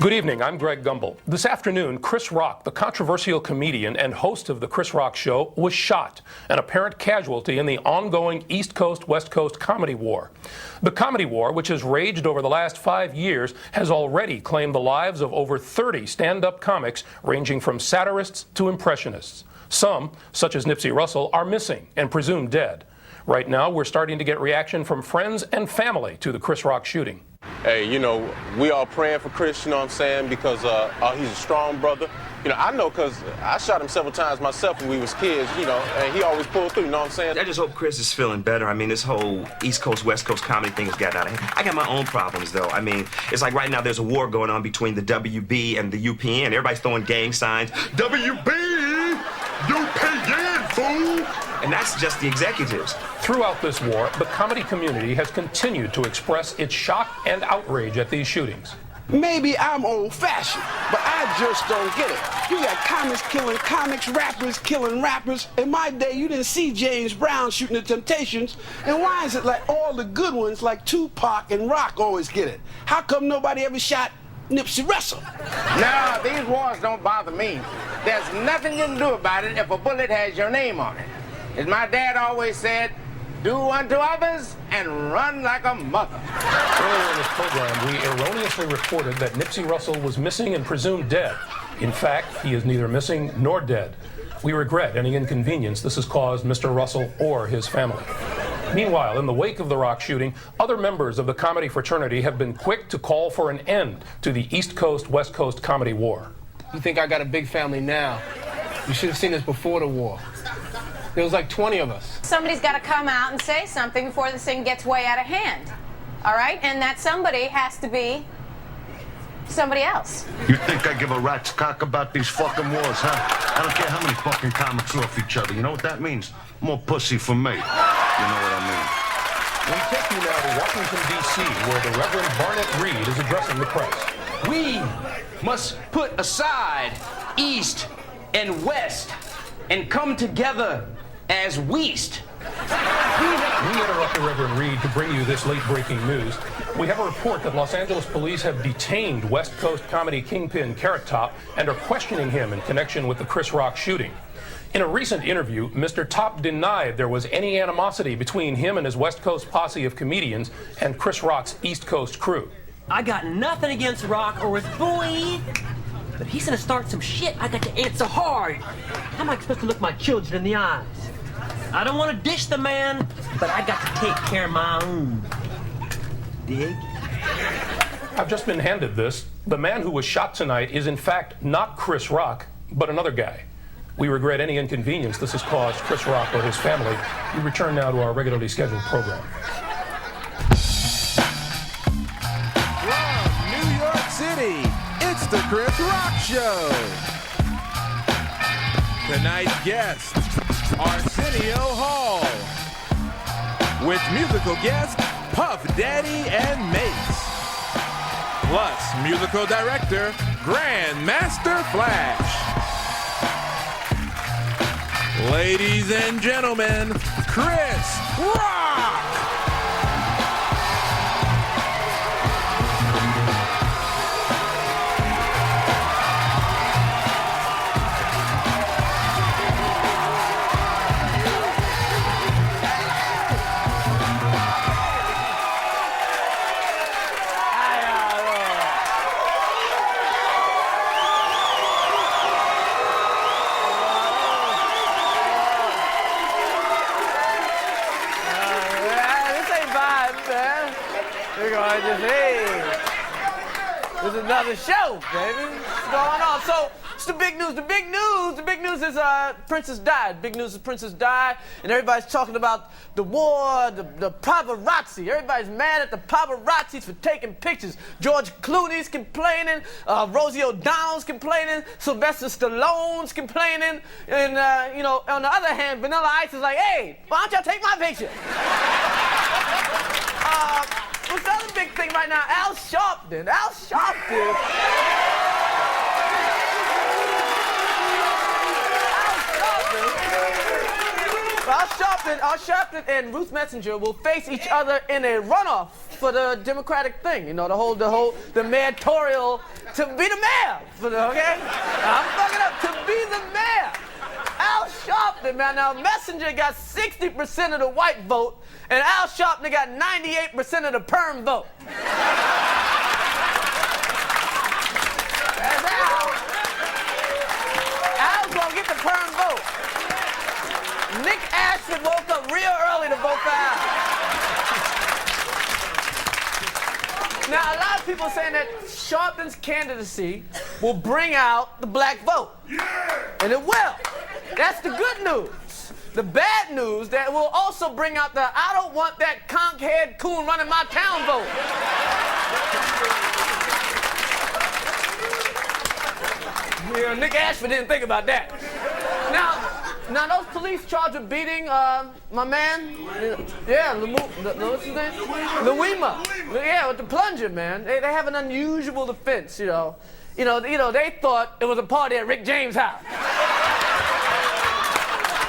Good evening, I'm Greg Gumbel. This afternoon, Chris Rock, the controversial comedian and host of The Chris Rock Show, was shot, an apparent casualty in the ongoing East Coast-West Coast comedy war. The comedy war, which has raged over the last 5 years, has already claimed the lives of over 30 stand-up comics ranging from satirists to impressionists. Some, such as Nipsey Russell, are missing and presumed dead. Right now, we're starting to get reaction from friends and family to the Chris Rock shooting. Hey, you know, we all praying for Chris, you know what I'm saying, because he's a strong brother. You know, I know because I shot him several times myself when we was kids, you know, and he always pulled through, you know what I'm saying? I just hope Chris is feeling better. I mean, this whole East Coast, West Coast comedy thing has gotten out of hand. I got my own problems, though. I mean, it's like right now there's a war going on between the WB and the UPN. Everybody's throwing gang signs. WB! UPN, fool! And that's just the executives. Throughout this war, the comedy community has continued to express its shock and outrage at these shootings. Maybe I'm old-fashioned, but I just don't get it. You got comics killing comics, rappers killing rappers. In my day, you didn't see James Brown shooting the Temptations. And why is it like all the good ones like Tupac and Rock always get it? How come nobody ever shot Nipsey Russell? No, these wars don't bother me. There's nothing you can do about it if a bullet has your name on it. As my dad always said, do unto others and run like a mother. Earlier in this program, we erroneously reported that Nipsey Russell was missing and presumed dead. In fact, he is neither missing nor dead. We regret any inconvenience this has caused Mr. Russell or his family. Meanwhile, in the wake of the Rock shooting, other members of the comedy fraternity have been quick to call for an end to the East Coast-West Coast comedy war. You think I got a big family now? You should have seen us before the war. There was like 20 of us. Somebody's got to come out and say something before this thing gets way out of hand. All right? And that somebody has to be somebody else. You think I give a rat's cock about these fucking wars, huh? I don't care how many fucking comics are off each other. You know what that means? More pussy for me. You know what I mean? We take you now to Washington, D.C., where the Reverend Barnett Reed is addressing the press. We must put aside East and West and come together as West. We interrupt the Reverend Reed to bring you this late-breaking news. We have a report that Los Angeles police have detained West Coast comedy kingpin Carrot Top and are questioning him in connection with the Chris Rock shooting. In a recent interview, Mr. Top denied there was any animosity between him and his West Coast posse of comedians and Chris Rock's East Coast crew. I got nothing against Rock or his boys. But if he's gonna start some shit, I got to answer hard. How am I supposed to look my children in the eyes? I don't want to dish the man, but I got to take care of my own. Dig? I've just been handed this. The man who was shot tonight is in fact not Chris Rock, but another guy. We regret any inconvenience this has caused Chris Rock or his family. We return now to our regularly scheduled program. From New York City, it's the Chris Rock Show. Tonight's guests, Arsenio Hall. With musical guests, Puff Daddy and Mace. Plus, musical director, Grandmaster Flash. Ladies and gentlemen, Chris Rock! This is another show, baby. What's going on? So, it's the big news. The big news is Princess died. Big news is Princess died, and everybody's talking about the war, the paparazzi. Everybody's mad at the paparazzis for taking pictures. George Clooney's complaining, Rosie O'Donnell's complaining, Sylvester Stallone's complaining, and, you know, on the other hand, Vanilla Ice is like, hey, why don't y'all take my picture? What's the other big thing right now? Al Sharpton. Al Sharpton and Ruth Messenger will face each other in a runoff for the Democratic thing, you know, the mayoral to be the mayor. Okay? I'm fucking up to be the mayor. Al Sharpton, man. Now, Messenger got 60% of the white vote, and Al Sharpton got 98% of the perm vote. That's Al. Al's gonna get the perm vote. Nick Ashford woke up real early to vote for Al. Now, a lot of people are saying that Sharpton's candidacy will bring out the black vote. And it will. That's the good news. The bad news, that will also bring out the I don't want that conch-head coon running my town vote. Yeah, Nick Ashford didn't think about that. Now those police charged with beating my man, what's his name? Louima. Yeah, with the plunger, man. They have an unusual defense, you know. They thought it was a party at Rick James' house.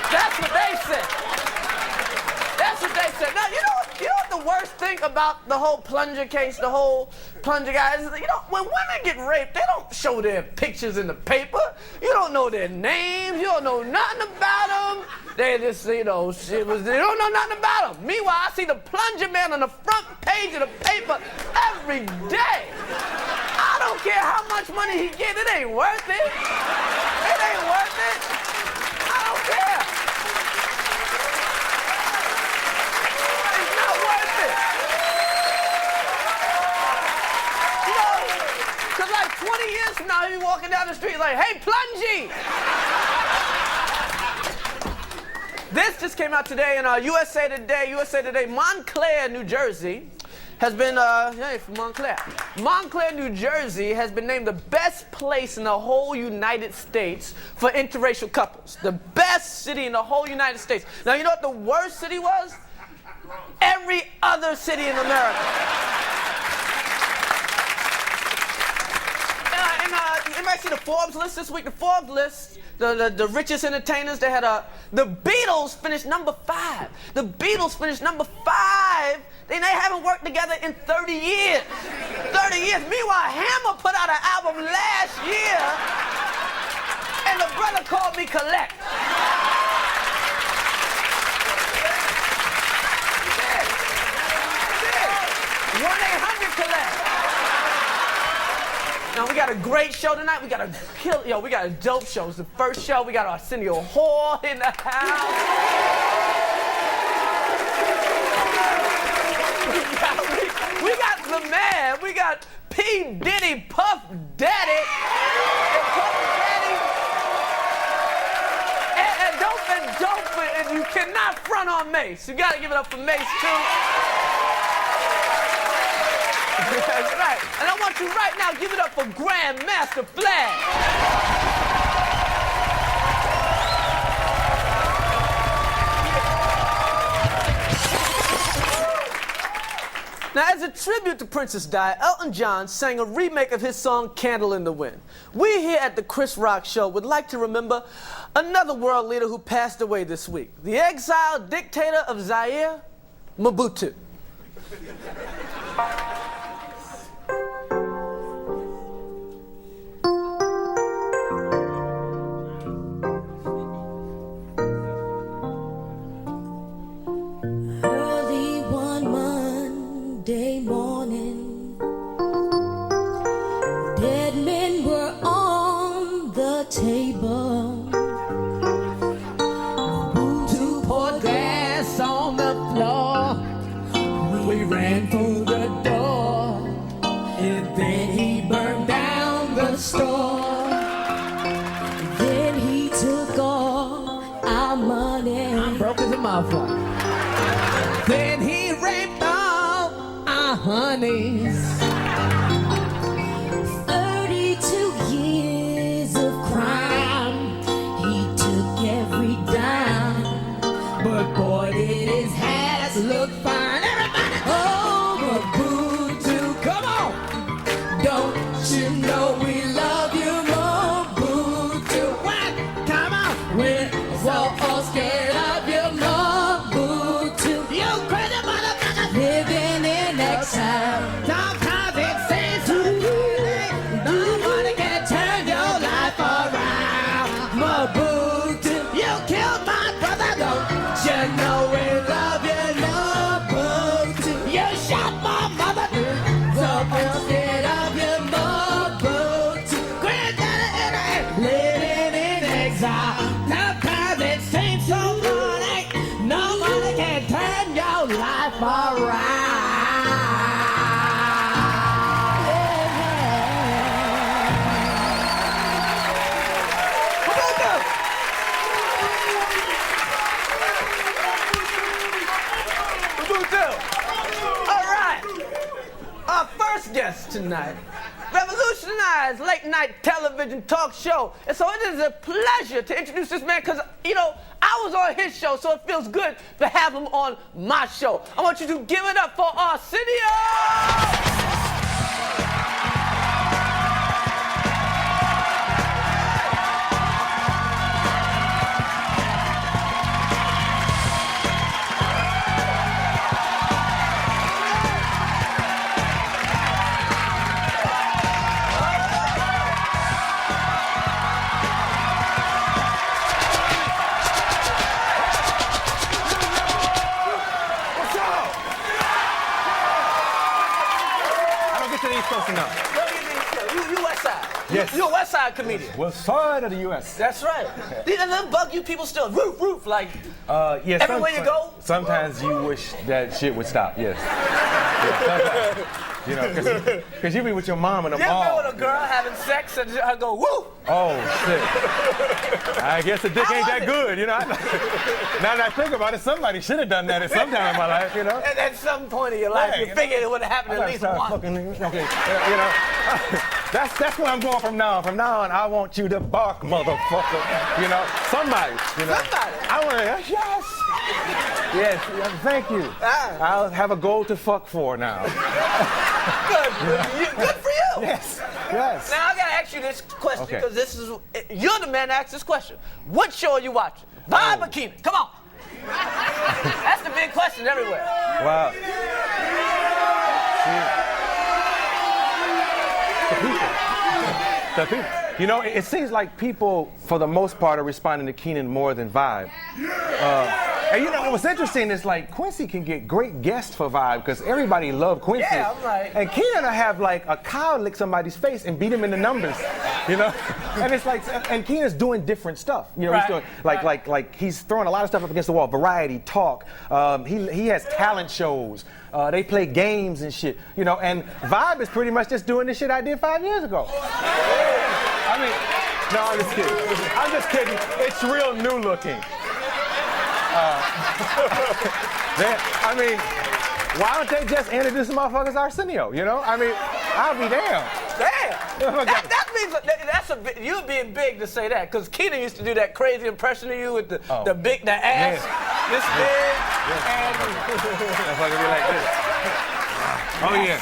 That's what they said. That's what they said. Now, you know what the worst thing about the whole plunger case, the whole plunger guy, is, when women get raped, they don't show their pictures in the paper. You don't know their names. You don't know nothing about them. They just, they don't know nothing about them. Meanwhile, I see the plunger man on the front page of the paper every day. I don't care how much money he gets. It ain't worth it. It ain't worth it. I don't care. It's not worth it. Because like 20 years from now, he'll be walking down the street like, hey, Plungy! This just came out today in USA Today. Montclair, New Jersey, has been, from Montclair. Montclair, New Jersey has been named the best place in the whole United States for interracial couples. The best city in the whole United States. Now, you know what the worst city was? Every other city in America. Anybody see the Forbes list this week? The Forbes list, the richest entertainers, they had the Beatles finished number 5. The Beatles finished number 5. They haven't worked together in 30 years. 30 years. Meanwhile, Hammer put out an album last year, and the brother called me collect. 1-800-collect. Now, we got a great show tonight. We got a dope show. It's the first show. We got Arsenio Hall in the house. We got the man. We got P. Diddy, Puff Daddy. And you cannot front on Mace. You got to give it up for Mace, too. That's right. And I want you right now, give it up for Grandmaster Flash. Now, as a tribute to Princess Di, Elton John sang a remake of his song, Candle in the Wind. We here at the Chris Rock Show would like to remember another world leader who passed away this week, the exiled dictator of Zaire, Mobutu. Day morning, dead men were on the table. Mobutu poured gas on the floor. We ran through the door, and then he burned down the store. Then he took all our money. I'm broke as a motherfucker. Then he raped honeys. 32 years of crime. He took every dime. But boy, did his ass look fine. Everybody, oh, Mobutu, come on. Don't you know we love you, Mobutu? What? Come on. We're so scared of you, Mobutu. You crazy motherfucker. Living in exile. lights out. Sometimes it seems so funny. Nobody can turn your life around. All right. Our first guest tonight revolutionized late night television talk show. And so it is a pleasure to introduce this man because, you know, I was on his show, so it feels good to have him on my show. I want you to give it up for Arsenio! Close enough. You West Side. Yes. You're a West Side comedian. West Side of the U.S. That's right. These little bug you people still roof like Yeah. everywhere you go. Sometimes you wish that shit would stop. Yes. You know, because you be with your mom in the You mall. ever with a girl having sex and I go woo? Oh shit! I guess the dick ain't that good, you know. Now that I think about it, somebody should have done that at some time in my life, you know. And at some point in your life, Right, you figured it would have happened at least once. Okay, you know. That's where I'm going from now on. From now on, I want you to bark, motherfucker. You know, somebody. You know. Somebody. I want to. Yes, thank you. I'll have a goal to fuck for now. Good for you. Yes. Now I gotta ask you this question Okay. because you're the man that asked this question. What show are you watching? Vibe or Keenan? Come on. That's the big question everywhere. Wow. The people. You know, it seems like people, for the most part, are responding to Keenan more than Vibe. And you know, what's interesting is like Quincy can get great guests for Vibe because everybody loved Quincy. Yeah, I'm like. And Keenan will have like a cow lick somebody's face and beat him in the numbers, you know. And it's like, and Keenan's doing different stuff. You know, Right, he's doing like he's throwing a lot of stuff up against the wall. Variety, talk. He has talent shows. They play games and shit. You know, and Vibe is pretty much just doing the shit I did 5 years ago. I mean, no, I'm just kidding. I'm just kidding. It's real new looking. I mean, why don't they just introduce the motherfuckers Arsenio, you know? I mean, I'll be damned. Damn. That means you're being big to say that because Keenan used to do that crazy impression of you with the ass, this big, and motherfucker be like this. Oh yeah.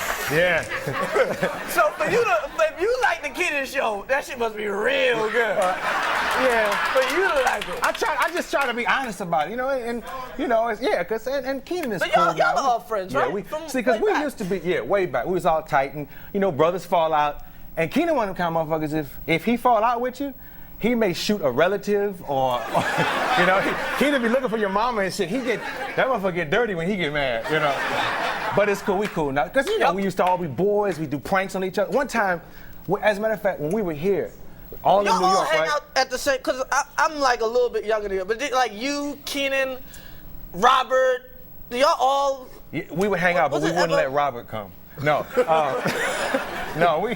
So for you if you like the Keenan show, that shit must be real good. Yeah. But you don't like it. I just try to be honest about it, you know, and you know, and Keenan is But cool. y'all are all friends, yeah, right? Because we used to be, way back. We was all tight, and you know, brothers fall out. And Keenan one of the kind of motherfuckers, if he fall out with you, he may shoot a relative or you know, Keenan be looking for your mama and shit. That motherfucker get dirty when he get mad, you know. But it's cool, we cool now. Because, you know, we used to all be boys, we do pranks on each other. One time, as a matter of fact, when we were here, all in New Y'all York, hang right? out at the same, because I'm like a little bit younger than you, but like you, Keenan, Robert, y'all all... Yeah, we would hang out, but we wouldn't let Robert come. No. No, we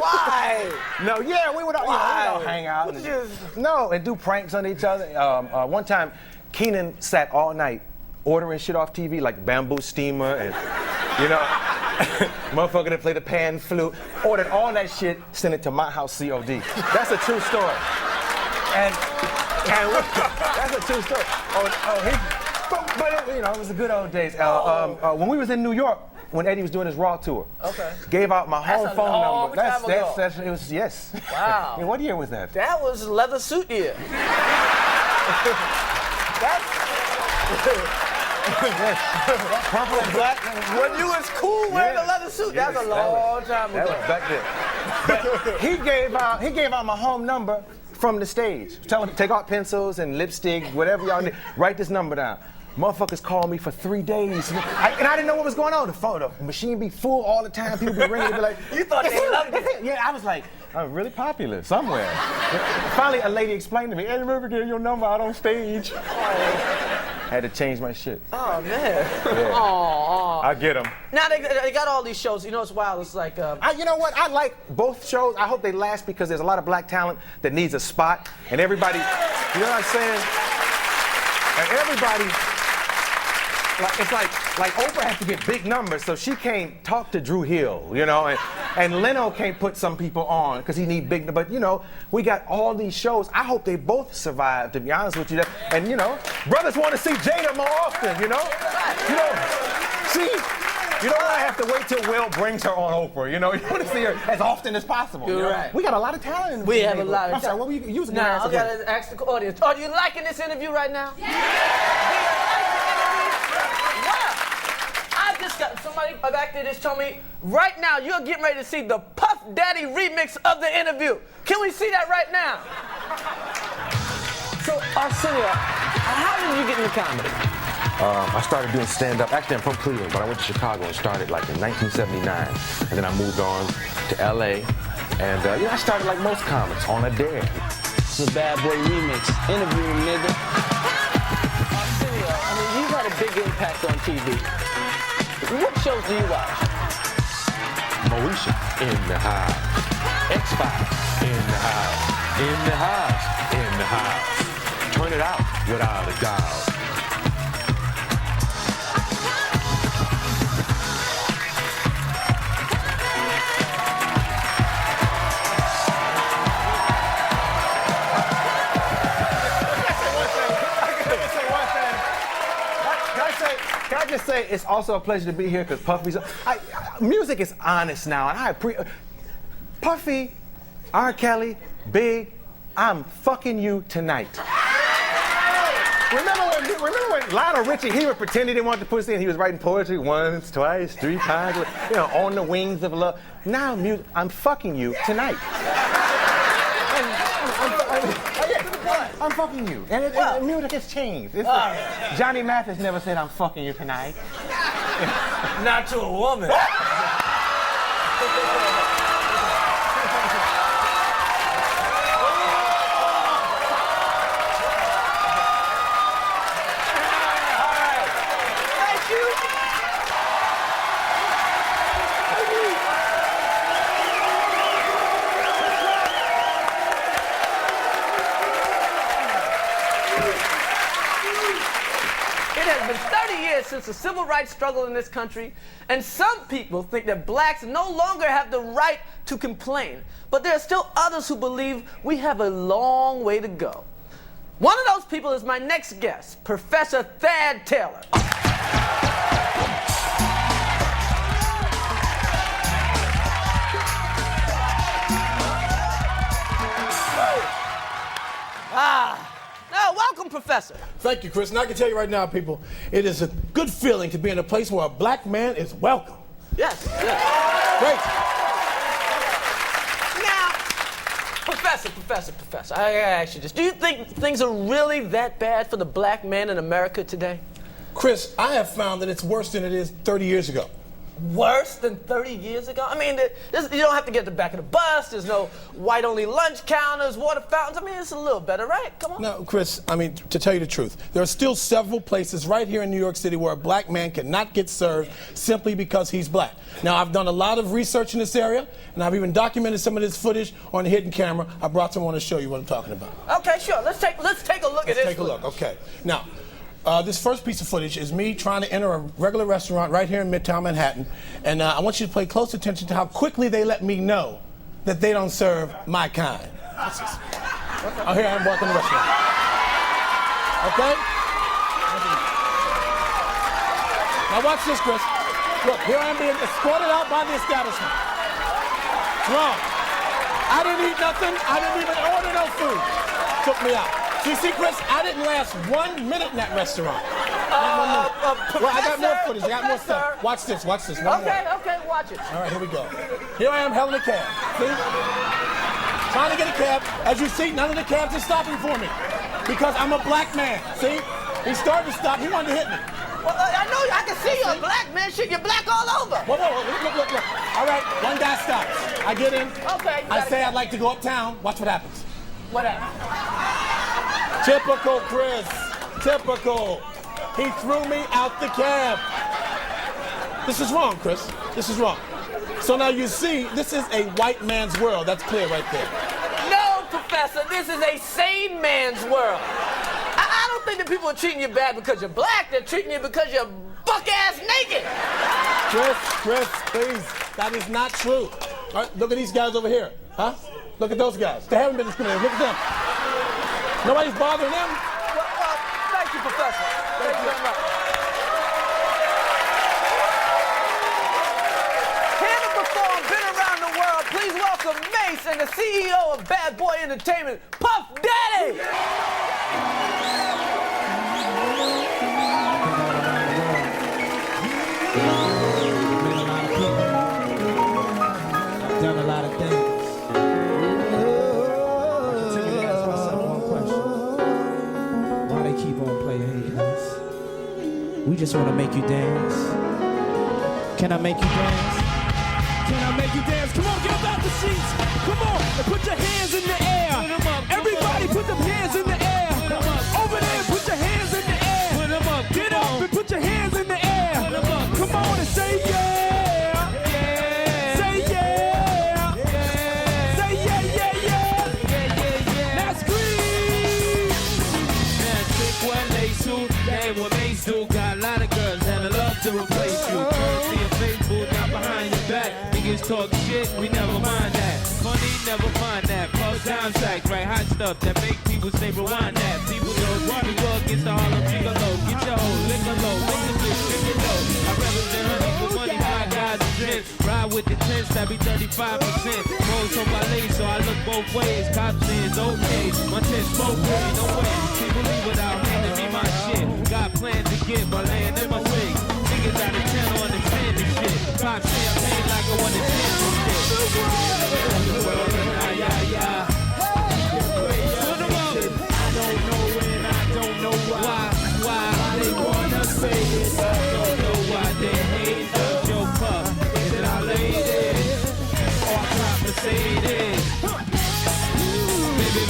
Why? No, yeah, we would all, hang out. And do pranks on each other. One time, Keenan sat all night ordering shit off TV, like bamboo steamer and, you know, motherfucker that played the pan flute, ordered all that shit, sent it to my house COD. That's a true story. And that's a true story. But you know, it was the good old days. When we was in New York, when Eddie was doing his Raw tour, gave out my home phone number. It was, yes. Wow. I mean, what year was that? That was leather suit year. Purple and black. When you was cool wearing a leather suit, that's a long time ago. That was back then. But he gave out my home number from the stage. Tell him, take out pencils and lipstick, whatever y'all need. Write this number down. Motherfuckers called me for 3 days. And I didn't know what was going on. The machine be full all the time. People be ringing and be like, you thought they loved it. Yeah, I was like, I'm really popular somewhere. Finally, a lady explained to me, hey, remember getting your number out on stage? Had to change my shit. Oh, man. Yeah. Aw. I get them. Now they got all these shows. You know, it's wild. It's like... you know what? I like both shows. I hope they last because there's a lot of black talent that needs a spot. And everybody, you know what I'm saying? And everybody... it's like Oprah has to get big numbers, so she can't talk to Drew Hill, you know, and Leno can't put some people on because he need big. But you know, we got all these shows. I hope they both survive. To be honest with you, and you know, brothers want to see Jada more often. You know, you don't want to have to wait till Will brings her on Oprah. You know, you want to see her as often as possible. You're you know? right. We got a lot of talent. In we have a lot of talent. I'm sorry, what were you using? Now I gotta ask the audience. Are you liking this interview right now? Yeah. I just got somebody back there just told me right now you're getting ready to see the Puff Daddy remix of the interview. Can we see that right now? So, Arsenio, how did you get into comedy? I started doing stand-up. Actually, I'm from Cleveland, but I went to Chicago and started like in 1979. And then I moved on to LA. And I started like most comics on a dare. It's a Bad Boy remix. Interview, nigga. Arsenio, I mean, you've had a big impact on TV. What shows do you watch? Moesha in the house. X-Files in the house. In the house. In the house. Turn it out without a doubt. Can I just say it's also a pleasure to be here because Puffy's. Music is honest now, and I Puffy, R. Kelly, Big, I'm fucking you tonight. Remember when Lionel Richie, he would pretend he didn't want the pussy and he was writing poetry once, twice, 3 times, you know, on the wings of love. Now, music, I'm fucking you tonight. I'm fucking you. And music has changed. Johnny Mathis never said, I'm fucking you tonight. Not to a woman. Since the civil rights struggle in this country, and some people think that blacks no longer have the right to complain. But there are still others who believe we have a long way to go. One of those people is my next guest, Professor Thad Taylor. Welcome, Professor. Thank you, Chris. And I can tell you right now, people, it is a good feeling to be in a place where a black man is welcome. Yes. Great. Now, Professor, I gotta ask you this. Do you think things are really that bad for the black man in America today? Chris, I have found that it's worse than it is 30 years ago. Worse than 30 years ago? I mean, you don't have to get to the back of the bus. There's no white-only lunch counters, water fountains. I mean, it's a little better, right? Come on. No, Chris, I mean, to tell you the truth, there are still several places right here in New York City where a black man cannot get served simply because he's black. Now, I've done a lot of research in this area, and I've even documented some of this footage on the hidden camera. I brought someone to show you what I'm talking about. Okay, sure. Let's take a look at this. Let's take a look, okay. Now, this first piece of footage is me trying to enter a regular restaurant right here in Midtown Manhattan, and I want you to pay close attention to how quickly they let me know that they don't serve my kind. Oh, here I am walking the restaurant. Okay? Now watch this, Chris. Look, here I am being escorted out by the establishment. It's wrong. I didn't eat nothing. I didn't even order no food. Took me out. So you see, Chris, I didn't last 1 minute in that restaurant. Well, I got more footage. I got more stuff. Watch this. One more. Okay, watch it. All right, here we go. Here I am, held in a cab. See? Trying to get a cab. As you see, none of the cabs are stopping for me because I'm a black man. See? He started to stop. He wanted to hit me. Well, I know. I can see you're a black man. Shit, you're black all over. Whoa. Look. All right, one guy stops. I get in. Okay. I say I'd like to go uptown. Watch what happens. What happened? Typical Chris. Typical. He threw me out the cab. This is wrong, Chris. This is wrong. So now you see, this is a white man's world. That's clear right there. No, Professor, this is a sane man's world. I don't think that people are treating you bad because you're black. They're treating you because you're buck-ass naked. Chris, please. That is not true. All right, look at these guys over here. Huh? Look at those guys. They haven't been discriminated. Look at them. Nobody's bothering them. Well, thank you, Professor. Thank you very much. Here to perform Been Around the World, please welcome Mace and the CEO of Bad Boy Entertainment, Puff Daddy. Done a lot of things. I continue to ask myself one question. Why they keep on playing hating us? We just want to make you dance. Can I make you dance? Can I make you dance? Come on, get up out the seats. Come on, and put your hands in the air. Everybody put them hands in the air. Over there, put your hands in the air. Get up and put your hands in the air. Come on and say yeah. Got a lot of girls that love to replace you. Currency and faithful, not behind your back. Niggas talk shit, we never mind that. Money, never mind that. Plus down tracks, right? Hot stuff that make people say rewind that. People know Barbie World gets the Harlem Gigolo. Get your hoe, lick a low, make the bitch, lick it low. I represent honey for money, my guys and gents. Ride with the tents, that be 35%. Rolls on my lane, so I look both ways. Cops say it's okay, my tents smoke way, no way. People leave without handing me my shit. Got plans to get my land in my swing. Niggas out of town on the this shit. Pop champagne like I want to dance this shit. I don't know and I don't know why they wanna say it. I don't know why they hate us. Yo, Puff, is it our ladies? Or I try to say it. Baby,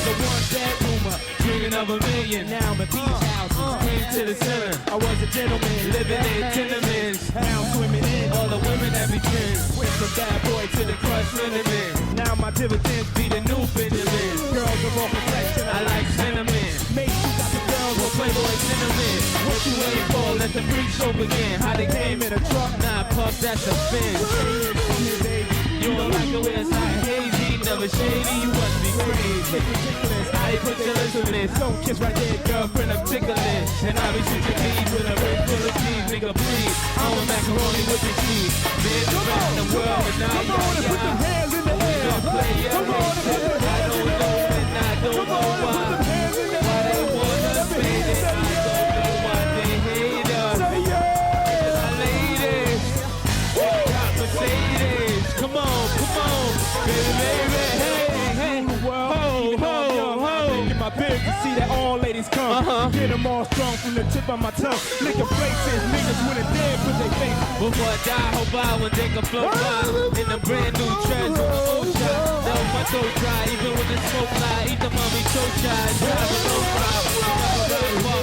the one that rumor, dreaming of a million. Now I'm a beach house, came to the center. I was a gentleman, living in tenements. Now swimming in all the women that be trends. Went from bad boy to the crush cinnamon. Now my dividends be the new Benjamin. Girls of all complexion, I like cinnamon. Make you got the girls with Playboy cinnamon. What you waiting for? Let the freak show begin. How they came in a truck? Nah, Puff, that's a fin. You don't like the way it's like hazy, never shady, you must be crazy. I put your lips on this, don't kiss right there, girlfriend, I'm tickling. And I be shooting leads with a ring full of cheese, nigga, please. I want macaroni with the cheese. Been around the world, and now come on and put them hands in the air. Come on and put them hands in the air. I don't know why. Why they wanna say this, I don't know why they hate us. Say yeah. My ladies, they got Mercedes. Come on, baby, hey, My big to see that all ladies come. Get them all strong from the tip of my tongue. Licking places, niggas when it dead put they face. before I die, hope I one day can float by in a brand new treasure. Oh, shot, that was my throat dry, even with the smoke lie. Eat the mommy choke child, drive a low ride.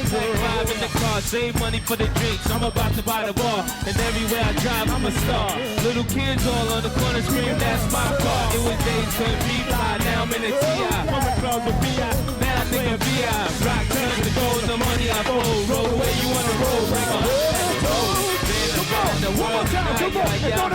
Five in the car, save money for the drinks. I'm about to buy the bar, and everywhere I drive, I'm a star. Little kids all on the corner scream, that's my car. It was days couldn't be fly, now I'm in a TI. I'm a club with BI, now I nigga VI. Rock turns to gold, the money I fold. Roll the way you wanna roll, bring on the road. Been around the world, Come on,